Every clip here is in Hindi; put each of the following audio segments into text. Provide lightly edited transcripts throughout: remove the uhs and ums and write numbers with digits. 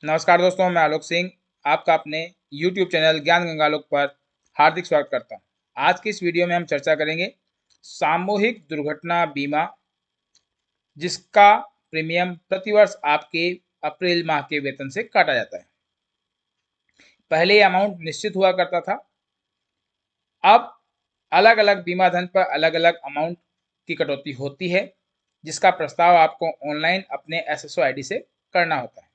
नमस्कार दोस्तों, मैं आलोक सिंह आपका अपने YouTube चैनल ज्ञान गंगालोक पर हार्दिक स्वागत करता हूं। आज की इस वीडियो में हम चर्चा करेंगे सामूहिक दुर्घटना बीमा, जिसका प्रीमियम प्रतिवर्ष आपके अप्रैल माह के वेतन से काटा जाता है। पहले ये अमाउंट निश्चित हुआ करता था, अब अलग अलग बीमा धन पर अलग अलग अमाउंट की कटौती होती है, जिसका प्रस्ताव आपको ऑनलाइन अपने SSO ID से करना होता है।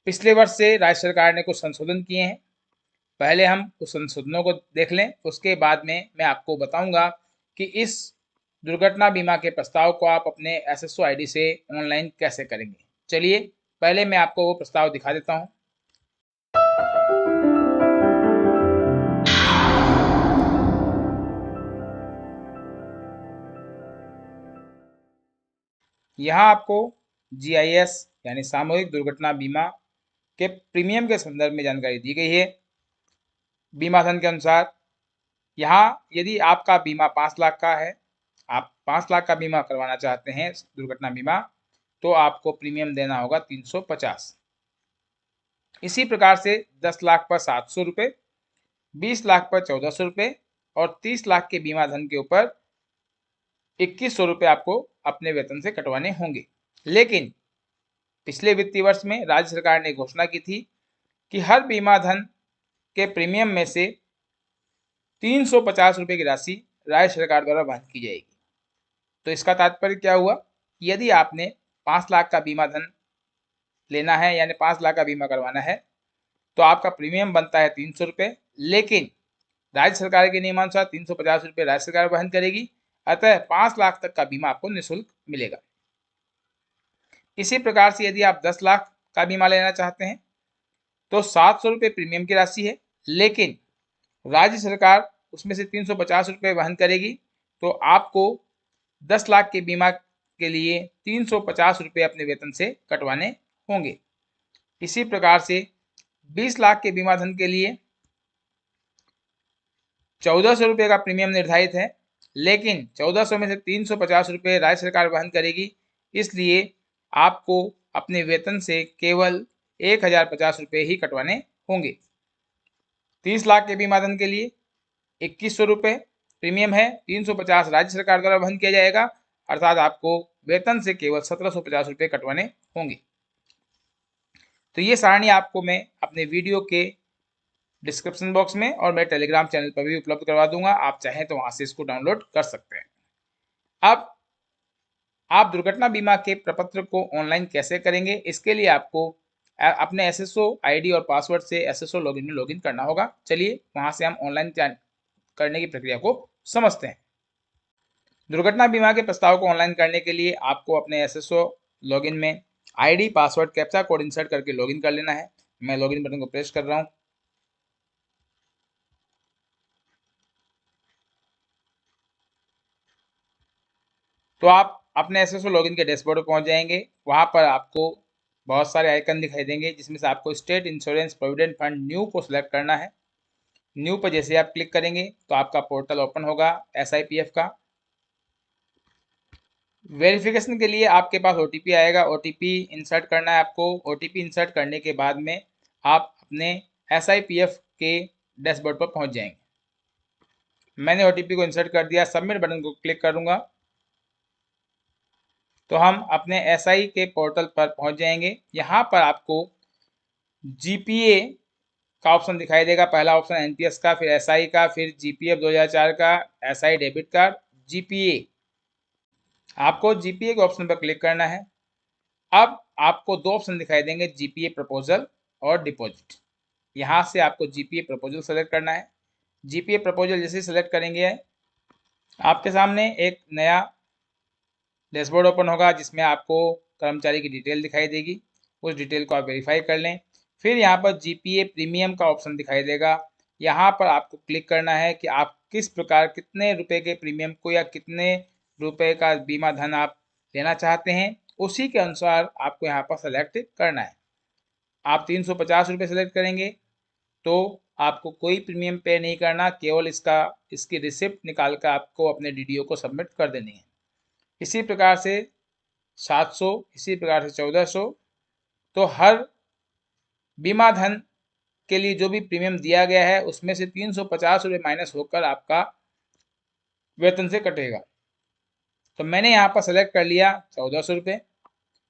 पिछले वर्ष से राज्य सरकार ने कुछ संशोधन किए हैं। पहले हम उस संशोधनों को देख लें, उसके बाद में मैं आपको बताऊंगा कि इस दुर्घटना बीमा के प्रस्ताव को आप अपने SSO ID से ऑनलाइन कैसे करेंगे। चलिए पहले मैं आपको वो प्रस्ताव दिखा देता हूं। यहाँ आपको GIS यानी सामूहिक दुर्घटना बीमा के प्रीमियम के संदर्भ में जानकारी दी गई है। बीमा धन के अनुसार यहाँ यदि आपका बीमा 5 लाख का है, आप 5 लाख का बीमा करवाना चाहते हैं दुर्घटना बीमा, तो आपको प्रीमियम देना होगा 350। इसी प्रकार से 10 लाख पर 700 रुपये, 20 लाख पर 1400 रुपये और 30 लाख के बीमा धन के ऊपर 2100 रुपये आपको अपने वेतन से कटवाने होंगे। लेकिन पिछले वित्तीय वर्ष में राज्य सरकार ने घोषणा की थी कि हर बीमा धन के प्रीमियम में से 350 रुपये की राशि राज्य सरकार द्वारा वहन की जाएगी। तो इसका तात्पर्य क्या हुआ? यदि आपने 5 लाख का बीमा धन लेना है, यानी 5 लाख का बीमा करवाना है, तो आपका प्रीमियम बनता है 300 रुपये, लेकिन राज्य सरकार के नियमानुसार 350 रुपये राज्य सरकार वहन करेगी। अतः 5 लाख तक का बीमा आपको निःशुल्क मिलेगा। इसी प्रकार से यदि आप 10 लाख का बीमा लेना चाहते हैं तो 700 रुपये प्रीमियम की राशि है, लेकिन राज्य सरकार उसमें से 350 रुपये वहन करेगी। तो आपको 10 लाख के बीमा के लिए 350 रुपये अपने वेतन से कटवाने होंगे। इसी प्रकार से 20 लाख के बीमा धन के लिए 1400 रुपये का प्रीमियम निर्धारित है, लेकिन 1400 में से 350 रुपये राज्य सरकार वहन करेगी। इसलिए आपको अपने वेतन से केवल 1050 रुपये ही कटवाने होंगे। 30 लाख के बीमा धन के लिए 2100 रुपये प्रीमियम है, 350 राज्य सरकार द्वारा वहन किया जाएगा, अर्थात आपको वेतन से केवल 1750 रुपये कटवाने होंगे। तो ये सारणी आपको मैं अपने वीडियो के डिस्क्रिप्शन बॉक्स में और मेरे टेलीग्राम चैनल पर भी उपलब्ध करवा दूंगा। आप चाहें तो वहां से इसको डाउनलोड कर सकते हैं। अब आप दुर्घटना बीमा के प्रपत्र को ऑनलाइन कैसे करेंगे, इसके लिए आपको अपने SSO ID और पासवर्ड से SSO लॉगिन में लॉगिन करना होगा। चलिए वहां से हम ऑनलाइन करने की प्रक्रिया को समझते हैं। दुर्घटना बीमा के प्रस्ताव को ऑनलाइन करने के लिए आपको अपने SSO लॉगिन में ID, password, captcha code insert करके लॉगिन कर लेना है। मैं लॉगिन बटन को प्रेस कर रहा हूं। तो आप अपने SSO लॉगिन के डैशबोर्ड पर पहुंच जाएंगे। वहां पर आपको बहुत सारे आइकन दिखाई देंगे, जिसमें से आपको state insurance provident fund new को सिलेक्ट करना है। न्यू पर जैसे आप क्लिक करेंगे तो आपका पोर्टल ओपन होगा SIPF का। वेरिफिकेशन के लिए आपके पास OTP आएगा, OTP इंसर्ट करना है आपको। OTP इंसर्ट करने के बाद में आप अपने SIPF के डैशबोर्ड पर पहुंच जाएंगे। मैंने OTP को इंसर्ट कर दिया, सबमिट बटन को क्लिक करूंगा तो हम अपने SI के पोर्टल पर पहुंच जाएंगे। यहाँ पर आपको GPA का ऑप्शन दिखाई देगा। पहला ऑप्शन NPS का, फिर SI का, फिर GPF 2004 का, SI डेबिट कार्ड, GPA। आपको GPA के ऑप्शन पर क्लिक करना है। अब आपको दो ऑप्शन दिखाई देंगे, GPA प्रपोजल और डिपॉजिट। यहाँ से आपको GPA प्रपोजल सेलेक्ट करना है। GPA प्रपोजल जैसे सेलेक्ट करेंगे आपके सामने एक नया डैशबोर्ड ओपन होगा, जिसमें आपको कर्मचारी की डिटेल दिखाई देगी। उस डिटेल को आप वेरीफाई कर लें। फिर यहाँ पर GPA प्रीमियम का ऑप्शन दिखाई देगा। यहाँ पर आपको क्लिक करना है कि आप किस प्रकार कितने रुपए के प्रीमियम को या कितने रुपए का बीमा धन आप लेना चाहते हैं, उसी के अनुसार आपको यहाँ पर सेलेक्ट करना है। आप 350 रुपये सेलेक्ट करेंगे तो आपको कोई प्रीमियम पे नहीं करना, केवल इसकी रिसिप्ट निकाल कर आपको अपने DDO को सबमिट कर देनी है। इसी प्रकार से 700, इसी प्रकार से 1400। तो हर बीमा धन के लिए जो भी प्रीमियम दिया गया है उसमें से 350 रुपये माइनस होकर आपका वेतन से कटेगा। तो मैंने यहाँ पर सेलेक्ट कर लिया 1400 रुपये,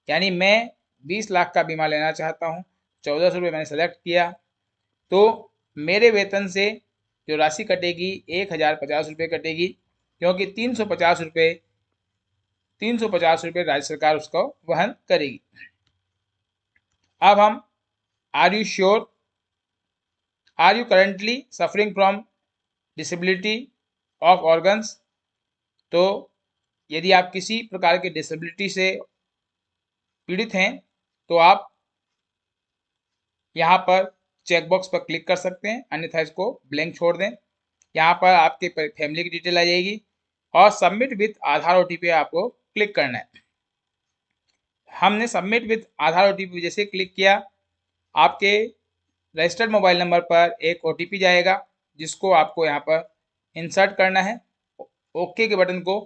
यानी मैं 20 लाख का बीमा लेना चाहता हूँ। 1400 रुपये मैंने सेलेक्ट किया, तो मेरे वेतन से जो राशि कटेगी 1050 रुपये कटेगी, क्योंकि 350 रुपये राज्य सरकार उसको वहन करेगी। अब हम are you sure, are you currently suffering from disability of organs, तो यदि आप किसी प्रकार के डिसेबिलिटी से पीड़ित हैं तो आप यहाँ पर चेकबॉक्स पर क्लिक कर सकते हैं, अन्यथा इसको ब्लैंक छोड़ दें। यहाँ पर आपके फैमिली की डिटेल आ जाएगी और सबमिट विथ आधार ओटीपी आपको क्लिक करना है। हमने सबमिट विथ आधार ओटीपी जैसे क्लिक किया, आपके रजिस्टर्ड मोबाइल नंबर पर एक ओटीपी जाएगा जिसको आपको यहाँ पर इंसर्ट करना है। ओके के बटन को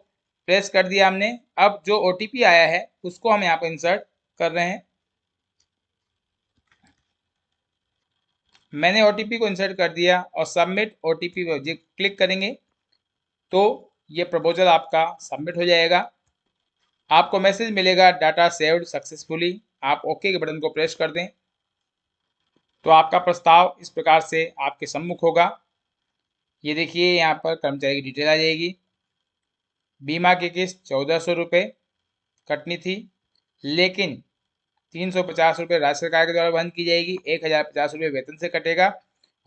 प्रेस कर दिया हमने। अब जो ओटीपी आया है उसको हम यहाँ पर इंसर्ट कर रहे हैं। मैंने ओटीपी को इंसर्ट कर दिया और सबमिट ओटीपी पर क्लिक करेंगे तो ये प्रपोजल आपका सबमिट हो जाएगा। आपको मैसेज मिलेगा डाटा सेव्ड सक्सेसफुली, आप ओके के बटन को प्रेस कर दें तो आपका प्रस्ताव इस प्रकार से आपके सम्मुख होगा। ये देखिए यहाँ पर कर्मचारी की डिटेल आ जाएगी। बीमा की किस्त 1400 रुपये कटनी थी, लेकिन 350 रुपये राज्य सरकार के द्वारा वहन की जाएगी, 1050 रुपये वेतन से कटेगा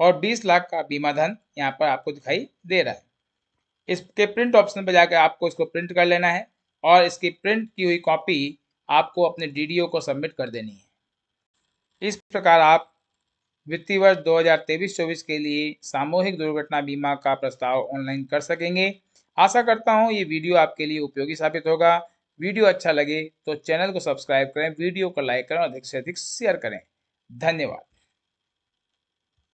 और 20 लाख का बीमा धन यहाँ पर आपको दिखाई दे रहा है। इसके प्रिंट ऑप्शन पर जाकर आपको इसको प्रिंट कर लेना है और इसकी प्रिंट की हुई कॉपी आपको अपने डीडीओ को सबमिट कर देनी है। इस प्रकार आप वित्तीय वर्ष 2023-24 के लिए सामूहिक दुर्घटना बीमा का प्रस्ताव ऑनलाइन कर सकेंगे। आशा करता हूँ ये वीडियो आपके लिए उपयोगी साबित होगा। वीडियो अच्छा लगे तो चैनल को सब्सक्राइब करें, वीडियो को लाइक करें और अधिक से अधिक शेयर करें। धन्यवाद।